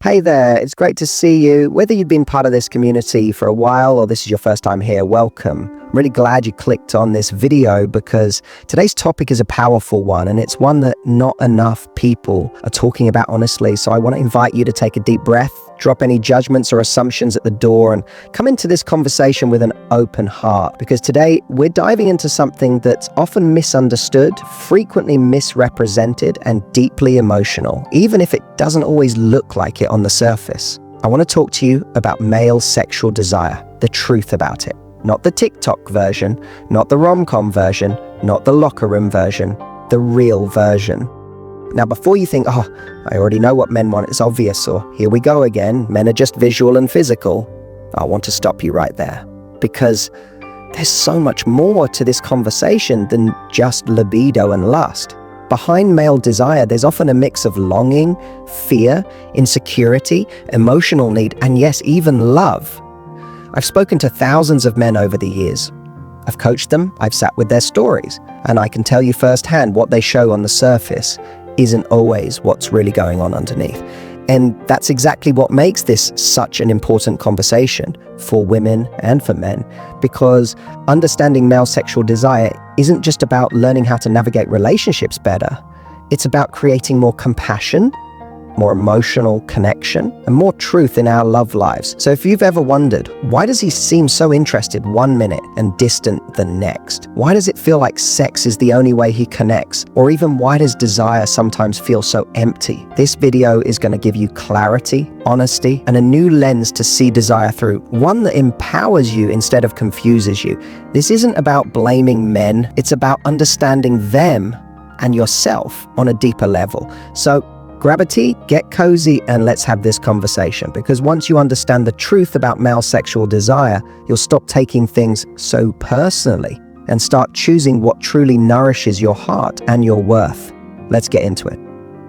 Hey there, it's great to see you. Whether you've been part of this community for a while or this is your first time here, welcome. I'm really glad you clicked on this video because today's topic is a powerful one and it's one that not enough people are talking about honestly. So I want to invite you to take a deep breath, drop any judgments or assumptions at the door and come into this conversation with an open heart, because today we're diving into something that's often misunderstood, frequently misrepresented and deeply emotional, even if it doesn't always look like it on the surface. I want to talk to you about male sexual desire, the truth about it. Not the TikTok version, not the rom-com version, not the locker room version, the real version. Now, before you think, oh, I already know what men want, it's obvious, or here we go again, men are just visual and physical, I want to stop you right there. Because there's so much more to this conversation than just libido and lust. Behind male desire, there's often a mix of longing, fear, insecurity, emotional need, and yes, even love. I've spoken to thousands of men over the years. I've coached them, I've sat with their stories, and I can tell you firsthand what they show on the surface isn't always what's really going on underneath. And that's exactly what makes this such an important conversation for women and for men, because understanding male sexual desire isn't just about learning how to navigate relationships better. It's about creating more compassion, more emotional connection, and more truth in our love lives. So if you've ever wondered, why does he seem so interested one minute and distant the next? Why does it feel like sex is the only way he connects? Or even why does desire sometimes feel so empty? This video is going to give you clarity, honesty, and a new lens to see desire through, one that empowers you instead of confuses you. This isn't about blaming men, it's about understanding them and yourself on a deeper level. So grab a tea, get cozy, and let's have this conversation, because once you understand the truth about male sexual desire, you'll stop taking things so personally and start choosing what truly nourishes your heart and your worth. Let's get into it.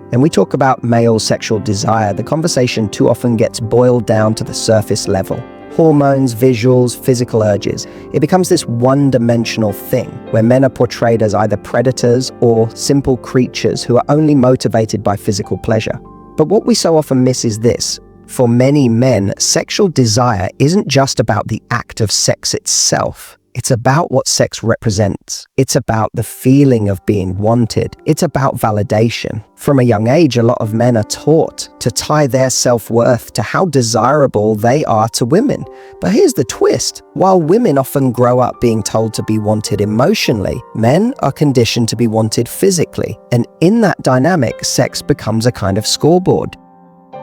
When we talk about male sexual desire, the conversation too often gets boiled down to the surface level. Hormones, visuals, physical urges. It becomes this one-dimensional thing where men are portrayed as either predators or simple creatures who are only motivated by physical pleasure. But what we so often miss is this. For many men, sexual desire isn't just about the act of sex itself. It's about what sex represents. It's about the feeling of being wanted. It's about validation. From a young age, a lot of men are taught to tie their self-worth to how desirable they are to women. But here's the twist. While women often grow up being told to be wanted emotionally, men are conditioned to be wanted physically. And in that dynamic, sex becomes a kind of scoreboard.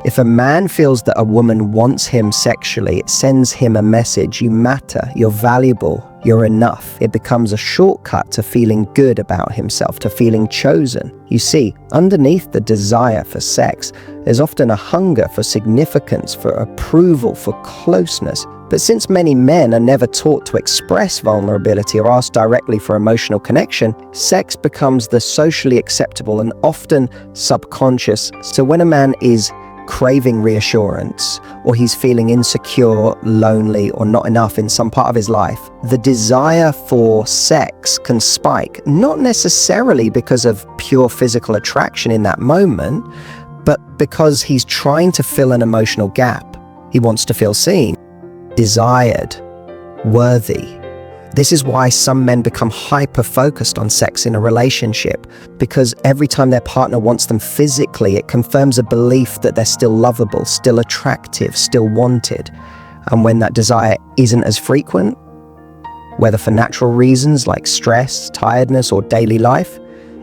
If a man feels that a woman wants him sexually, it sends him a message: you matter, you're valuable, you're enough. It becomes a shortcut to feeling good about himself, to feeling chosen. You see, underneath the desire for sex, there's often a hunger for significance, for approval, for closeness. But since many men are never taught to express vulnerability or ask directly for emotional connection, sex becomes the socially acceptable and often subconscious. So when a man is craving reassurance, or he's feeling insecure, lonely, or not enough in some part of his life, the desire for sex can spike, not necessarily because of pure physical attraction in that moment, but because he's trying to fill an emotional gap. He wants to feel seen, desired, worthy. This is why some men become hyper-focused on sex in a relationship, because every time their partner wants them physically, it confirms a belief that they're still lovable, still attractive, still wanted. And when that desire isn't as frequent, whether for natural reasons like stress, tiredness, or daily life,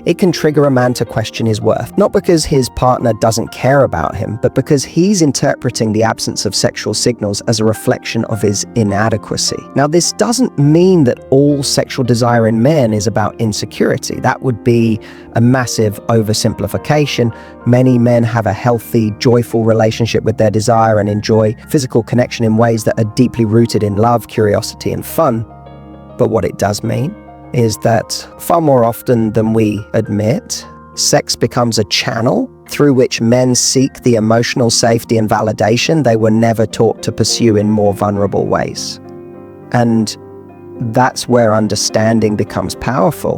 it can trigger a man to question his worth, not because his partner doesn't care about him, but because he's interpreting the absence of sexual signals as a reflection of his inadequacy. Now, this doesn't mean that all sexual desire in men is about insecurity. That would be a massive oversimplification. Many men have a healthy, joyful relationship with their desire and enjoy physical connection in ways that are deeply rooted in love, curiosity, and fun. But what it does mean is that far more often than we admit, sex becomes a channel through which men seek the emotional safety and validation they were never taught to pursue in more vulnerable ways. And that's where understanding becomes powerful,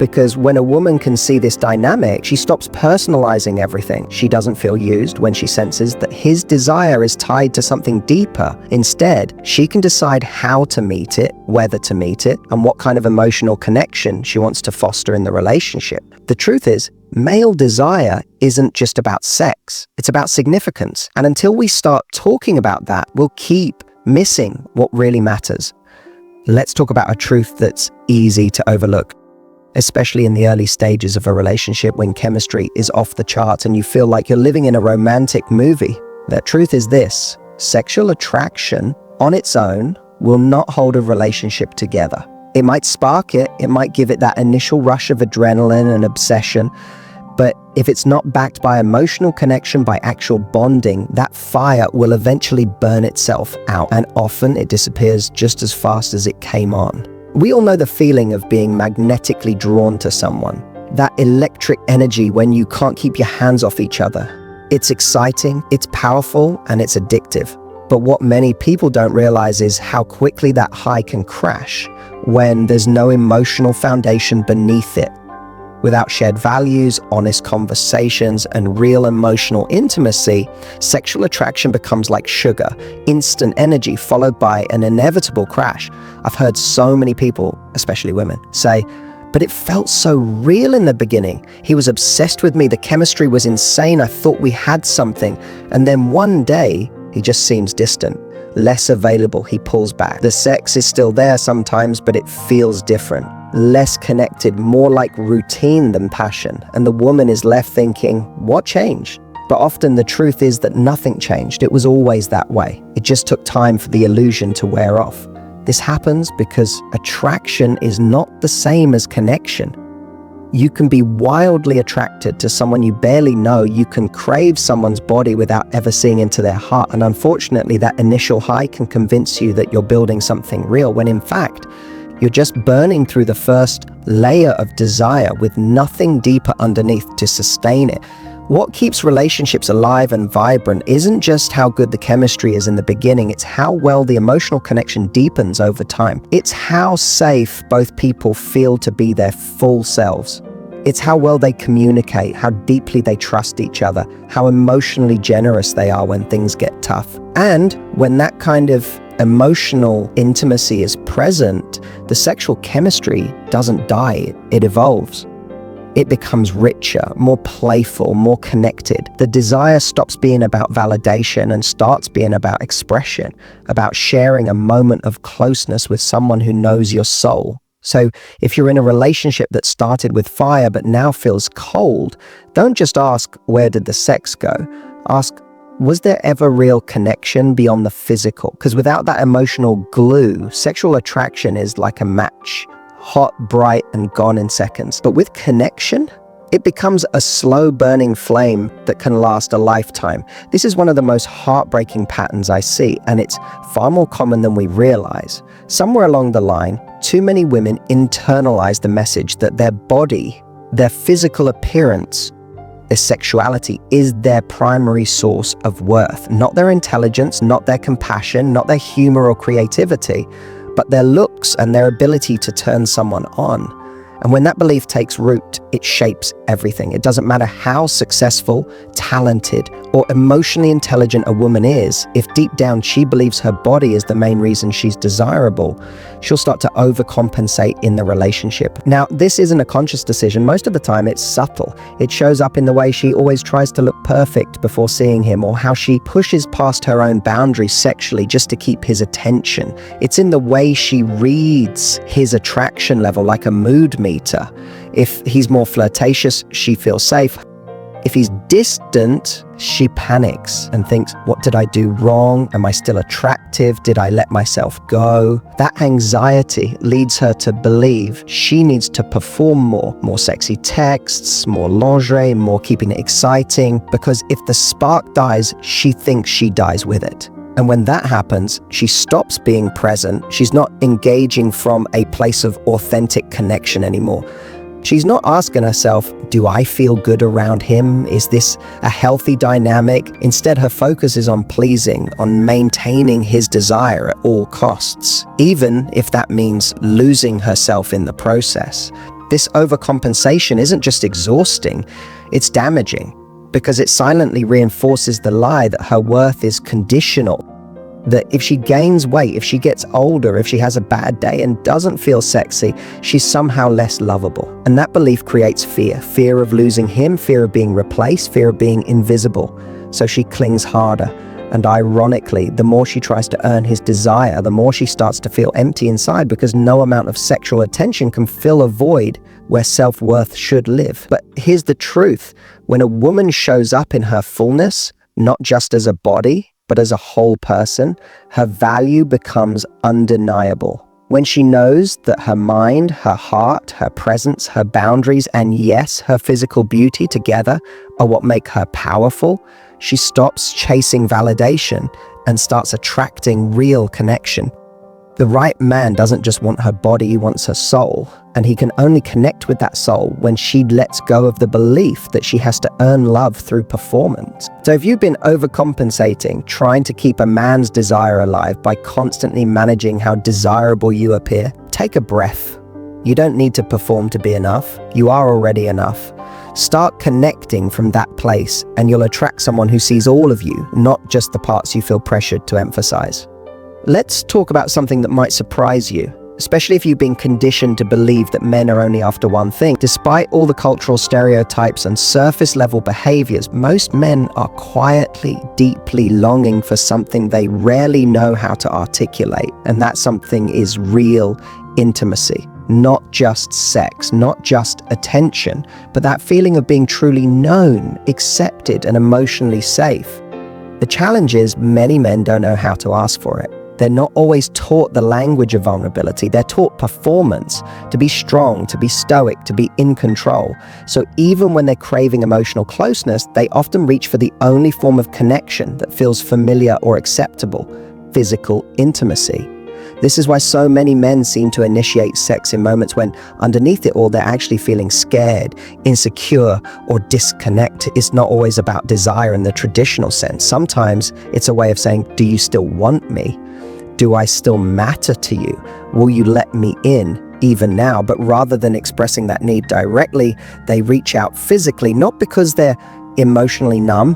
Because when a woman can see this dynamic, she stops personalizing everything. She doesn't feel used when she senses that his desire is tied to something deeper. Instead, she can decide how to meet it, whether to meet it, and what kind of emotional connection she wants to foster in the relationship. The truth is, male desire isn't just about sex, it's about significance. And until we start talking about that, we'll keep missing what really matters. Let's talk about a truth that's easy to overlook, especially in the early stages of a relationship when chemistry is off the charts and you feel like you're living in a romantic movie. The truth is this: sexual attraction on its own will not hold a relationship together. It might spark it, it might give it that initial rush of adrenaline and obsession, but if it's not backed by emotional connection, by actual bonding, that fire will eventually burn itself out, and often it disappears just as fast as it came on. We all know the feeling of being magnetically drawn to someone, that electric energy when you can't keep your hands off each other. It's exciting, it's powerful, and it's addictive. But what many people don't realize is how quickly that high can crash when there's no emotional foundation beneath it. Without shared values, honest conversations, and real emotional intimacy, sexual attraction becomes like sugar, instant energy followed by an inevitable crash. I've heard so many people, especially women, say, "But it felt so real in the beginning. He was obsessed with me, the chemistry was insane, I thought we had something. And then one day, he just seems distant, less available, he pulls back. The sex is still there sometimes, but it feels different. Less connected, more like routine than passion." And the woman is left thinking, what changed? But often the truth is that nothing changed. It was always that way. It just took time for the illusion to wear off. This happens because attraction is not the same as connection. You can be wildly attracted to someone you barely know. You can crave someone's body without ever seeing into their heart. And unfortunately, that initial high can convince you that you're building something real, when in fact, you're just burning through the first layer of desire with nothing deeper underneath to sustain it. What keeps relationships alive and vibrant isn't just how good the chemistry is in the beginning, it's how well the emotional connection deepens over time. It's how safe both people feel to be their full selves. It's how well they communicate, how deeply they trust each other, how emotionally generous they are when things get tough. And when that kind of emotional intimacy is present, the sexual chemistry doesn't die, it evolves. It becomes richer, more playful, more connected. The desire stops being about validation and starts being about expression, about sharing a moment of closeness with someone who knows your soul. So if you're in a relationship that started with fire but now feels cold, don't just ask, where did the sex go? Ask, was there ever real connection beyond the physical? Because without that emotional glue, sexual attraction is like a match. Hot, bright, and gone in seconds. But with connection, it becomes a slow burning flame that can last a lifetime. This is one of the most heartbreaking patterns I see, and it's far more common than we realize. Somewhere along the line, too many women internalize the message that their body, their physical appearance, their sexuality is their primary source of worth. Not their intelligence, not their compassion, not their humor or creativity, but their looks and their ability to turn someone on. And when that belief takes root, it shapes everything. It doesn't matter how successful, talented, or emotionally intelligent a woman is, if deep down she believes her body is the main reason she's desirable, she'll start to overcompensate in the relationship. Now, this isn't a conscious decision. Most of the time, it's subtle. It shows up in the way she always tries to look perfect before seeing him, or how she pushes past her own boundaries sexually just to keep his attention. It's in the way she reads his attraction level like a mood meter. If he's more flirtatious, she feels safe. If he's distant, she panics and thinks, what did I do wrong? Am I still attractive? Did I let myself go? That anxiety leads her to believe she needs to perform more sexy texts, more lingerie, more keeping it exciting, because if the spark dies, she thinks she dies with it. And when that happens, she stops being present. She's not engaging from a place of authentic connection anymore. She's not asking herself, do I feel good around him? Is this a healthy dynamic? Instead, her focus is on pleasing, on maintaining his desire at all costs, even if that means losing herself in the process. This overcompensation isn't just exhausting, it's damaging, because it silently reinforces the lie that her worth is conditional. That if she gains weight, if she gets older, if she has a bad day and doesn't feel sexy, she's somehow less lovable. And that belief creates fear. Fear of losing him, fear of being replaced, fear of being invisible. So she clings harder. And ironically, the more she tries to earn his desire, the more she starts to feel empty inside, because no amount of sexual attention can fill a void where self-worth should live. But here's the truth. When a woman shows up in her fullness, not just as a body, but as a whole person, her value becomes undeniable. When she knows that her mind, her heart, her presence, her boundaries, and yes, her physical beauty together are what make her powerful, she stops chasing validation and starts attracting real connection. The right man doesn't just want her body, he wants her soul. And he can only connect with that soul when she lets go of the belief that she has to earn love through performance. So if you've been overcompensating, trying to keep a man's desire alive by constantly managing how desirable you appear, take a breath. You don't need to perform to be enough. You are already enough. Start connecting from that place, and you'll attract someone who sees all of you, not just the parts you feel pressured to emphasize. Let's talk about something that might surprise you, especially if you've been conditioned to believe that men are only after one thing. Despite all the cultural stereotypes and surface-level behaviors, most men are quietly, deeply longing for something they rarely know how to articulate, and that something is real intimacy. Not just sex, not just attention, but that feeling of being truly known, accepted, and emotionally safe. The challenge is many men don't know how to ask for it. They're not always taught the language of vulnerability. They're taught performance, to be strong, to be stoic, to be in control. So even when they're craving emotional closeness, they often reach for the only form of connection that feels familiar or acceptable: physical intimacy. This is why so many men seem to initiate sex in moments when, underneath it all, they're actually feeling scared, insecure, or disconnected. It's not always about desire in the traditional sense. Sometimes it's a way of saying, do you still want me? Do I still matter to you? Will you let me in, even now? But rather than expressing that need directly, they reach out physically, not because they're emotionally numb,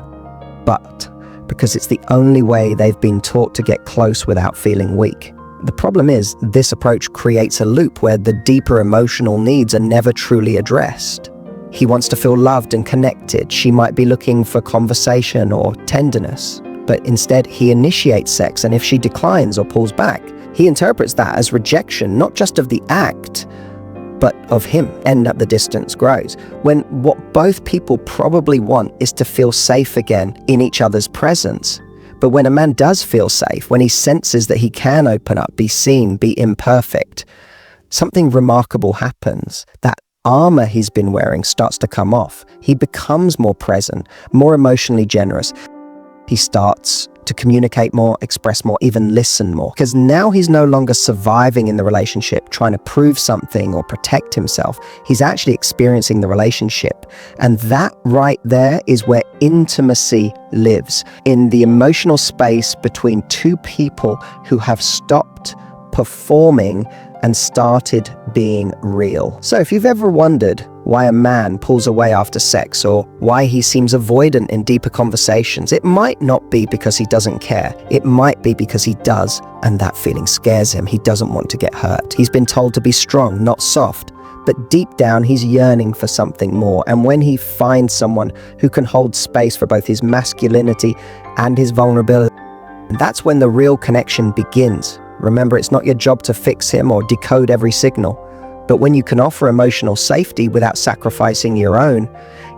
but because it's the only way they've been taught to get close without feeling weak. The problem is, this approach creates a loop where the deeper emotional needs are never truly addressed. He wants to feel loved and connected. She might be looking for conversation or tenderness. But instead, he initiates sex, and if she declines or pulls back, he interprets that as rejection, not just of the act, but of him, and the distance grows. When what both people probably want is to feel safe again in each other's presence. But when a man does feel safe, when he senses that he can open up, be seen, be imperfect, something remarkable happens. That armor he's been wearing starts to come off. He becomes more present, more emotionally generous. He starts to communicate more, express more, even listen more. Because now he's no longer surviving in the relationship, trying to prove something or protect himself. He's actually experiencing the relationship. And that right there is where intimacy lives, in the emotional space between two people who have stopped performing and started being real. So if you've ever wondered why a man pulls away after sex, or why he seems avoidant in deeper conversations, it might not be because he doesn't care. It might be because he does, and that feeling scares him. He doesn't want to get hurt. He's been told to be strong, not soft. But deep down, he's yearning for something more. And when he finds someone who can hold space for both his masculinity and his vulnerability, that's when the real connection begins. Remember, it's not your job to fix him or decode every signal. But when you can offer emotional safety without sacrificing your own,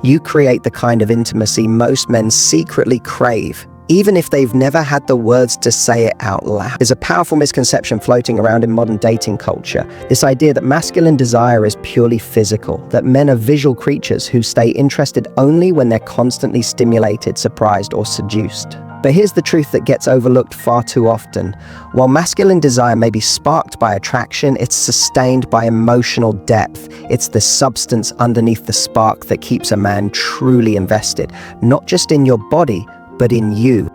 you create the kind of intimacy most men secretly crave, even if they've never had the words to say it out loud. There's a powerful misconception floating around in modern dating culture. This idea that masculine desire is purely physical, that men are visual creatures who stay interested only when they're constantly stimulated, surprised, or seduced. But here's the truth that gets overlooked far too often. While masculine desire may be sparked by attraction, it's sustained by emotional depth. It's the substance underneath the spark that keeps a man truly invested, not just in your body, but in you.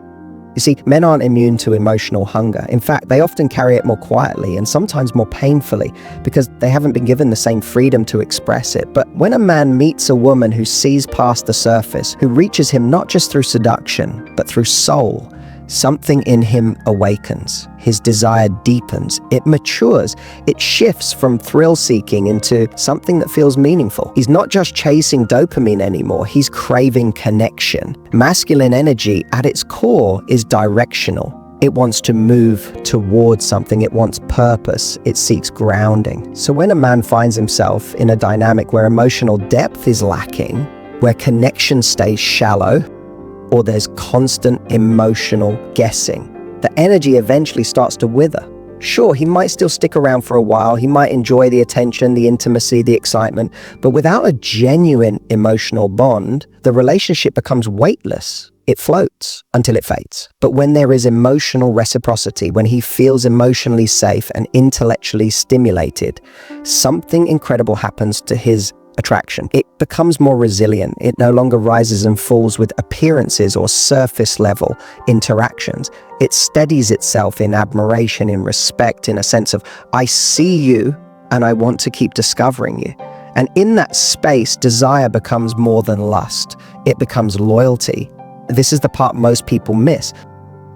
You see, men aren't immune to emotional hunger. In fact, they often carry it more quietly and sometimes more painfully because they haven't been given the same freedom to express it. But when a man meets a woman who sees past the surface, who reaches him not just through seduction, but through soul, something in him awakens. His desire deepens. It matures. It shifts from thrill-seeking into something that feels meaningful. He's not just chasing dopamine anymore. He's craving connection. Masculine energy, at its core, is directional. It wants to move towards something. It wants purpose. It seeks grounding. So when a man finds himself in a dynamic where emotional depth is lacking, where connection stays shallow, or there's constant emotional guessing, the energy eventually starts to wither. Sure, he might still stick around for a while, he might enjoy the attention, the intimacy, the excitement, but without a genuine emotional bond, the relationship becomes weightless. It floats until it fades. But when there is emotional reciprocity, when he feels emotionally safe and intellectually stimulated, something incredible happens to his attraction. It becomes more resilient. It no longer rises and falls with appearances or surface level interactions. It steadies itself in admiration, in respect, in a sense of, I see you and I want to keep discovering you. And in that space, desire becomes more than lust. It becomes loyalty. This is the part most people miss.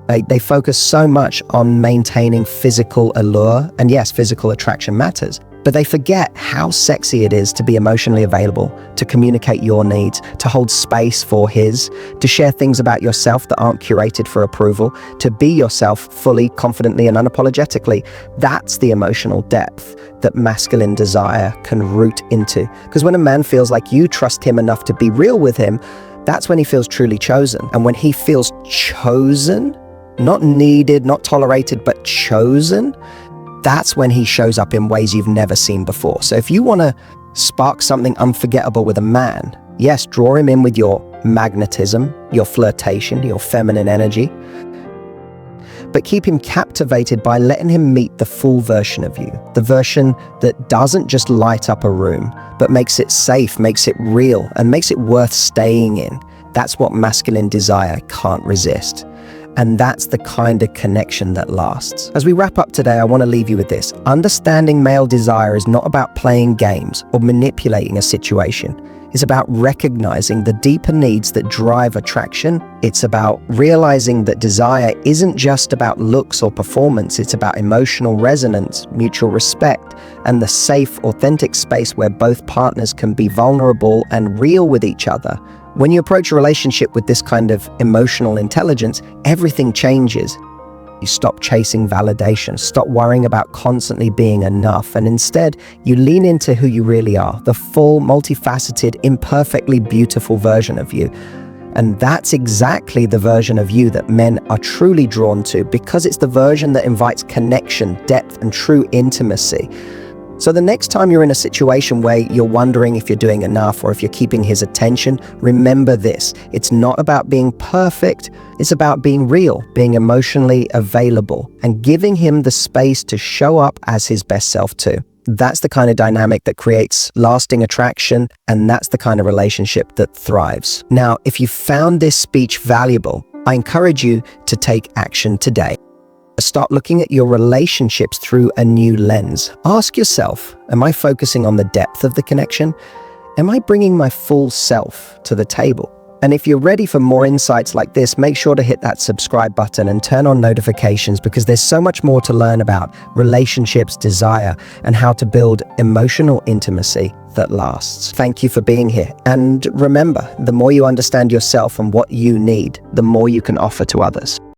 They focus so much on maintaining physical allure, and yes, physical attraction matters, but they forget how sexy it is to be emotionally available, to communicate your needs, to hold space for his, to share things about yourself that aren't curated for approval, to be yourself fully, confidently, and unapologetically. That's the emotional depth that masculine desire can root into. Because when a man feels like you trust him enough to be real with him, that's when he feels truly chosen. And when he feels chosen, not needed, not tolerated, but chosen, that's when he shows up in ways you've never seen before. So if you want to spark something unforgettable with a man, yes, draw him in with your magnetism, your flirtation, your feminine energy, but keep him captivated by letting him meet the full version of you, the version that doesn't just light up a room, but makes it safe, makes it real, and makes it worth staying in. That's what masculine desire can't resist. And that's the kind of connection that lasts. As we wrap up today, I want to leave you with this. Understanding male desire is not about playing games or manipulating a situation. It's about recognizing the deeper needs that drive attraction. It's about realizing that desire isn't just about looks or performance. It's about emotional resonance, mutual respect, and the safe, authentic space where both partners can be vulnerable and real with each other. When you approach a relationship with this kind of emotional intelligence, everything changes. You stop chasing validation, stop worrying about constantly being enough, and instead you lean into who you really are, the full, multifaceted, imperfectly beautiful version of you. And that's exactly the version of you that men are truly drawn to, because it's the version that invites connection, depth, and true intimacy. So the next time you're in a situation where you're wondering if you're doing enough or if you're keeping his attention, remember this. It's not about being perfect. It's about being real, being emotionally available, and giving him the space to show up as his best self too. That's the kind of dynamic that creates lasting attraction, and that's the kind of relationship that thrives. Now, if you found this speech valuable, I encourage you to take action today. Start looking at your relationships through a new lens. Ask yourself, am I focusing on the depth of the connection? Am I bringing my full self to the table? And if you're ready for more insights like this, make sure to hit that subscribe button and turn on notifications, because there's so much more to learn about relationships, desire, and how to build emotional intimacy that lasts. Thank you for being here. And remember, the more you understand yourself and what you need, the more you can offer to others.